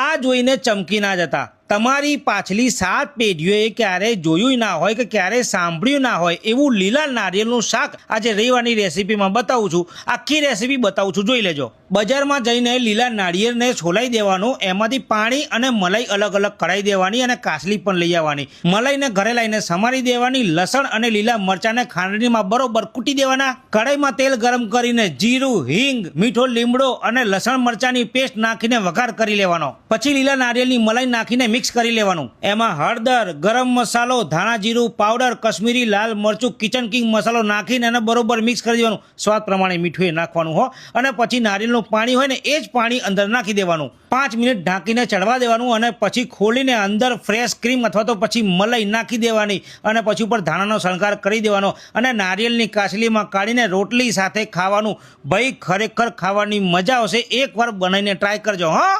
આ જોઈને ચમકી ના જતા. તમારી પાછલી 7 પેઢીઓએ ક્યારેય જોયું ના હોય કે ક્યારેય સાંભળ્યું ના હોય એવું લીલા નારિયેળનું શાક આજે રવિવારની રેસીપીમાં બતાવું છું. આખી રેસીપી બતાવું છું, જોઈ લેજો. બજારમાં જઈને લીલા નારિયેળને છોલાઈ દેવાનું, એમાંથી પાણી અને મલાઈ અલગ અલગ કઢાઈ દેવાની અને કાસલી પણ લઈ આવવાની. મલાઈને ઘરે લાવીને સમારી દેવાની. લસણ અને લીલા મરચાંને ખાંડણીમાં બરોબર કૂટી દેવાના. કઢાઈમાં તેલ ગરમ કરીને જીરું, હિંગ, મીઠો લીમડો અને લસણ મરચાંની પેસ્ટ નાખીને વઘાર કરી લેવાનો. પછી લીલા નારિયેળની મલાઈ નાખીને મિક્સ કરી લેવાનું. એમાં હળદર, ગરમ મસાલો, ધાણા જીરું પાવડર, કશ્મીરી લાલ મરચું, કિચન કિંગ મસાલો નાખીને એને બરોબર મિક્સ કરી દેવાનું. સ્વાદ પ્રમાણે મીઠું એ નાખવાનું હો. અને પછી નારિયેળનું પાણી હોય ને એ જ પાણી અંદર નાખી દેવાનું. 5 મિનિટ ઢાંકીને ચડવા દેવાનું અને પછી ખોલીને અંદર ફ્રેશ ક્રીમ અથવા તો પછી મલાઈ નાખી દેવાની અને પછી ઉપર ધાણાનો શણગાર કરી દેવાનો અને નારિયેળની કાસલીમાં કાઢીને રોટલી સાથે ખાવાનું. ભાઈ ખરેખર ખાવાની મજા આવશે. એકવાર બનાવીને ટ્રાય કરજો હા.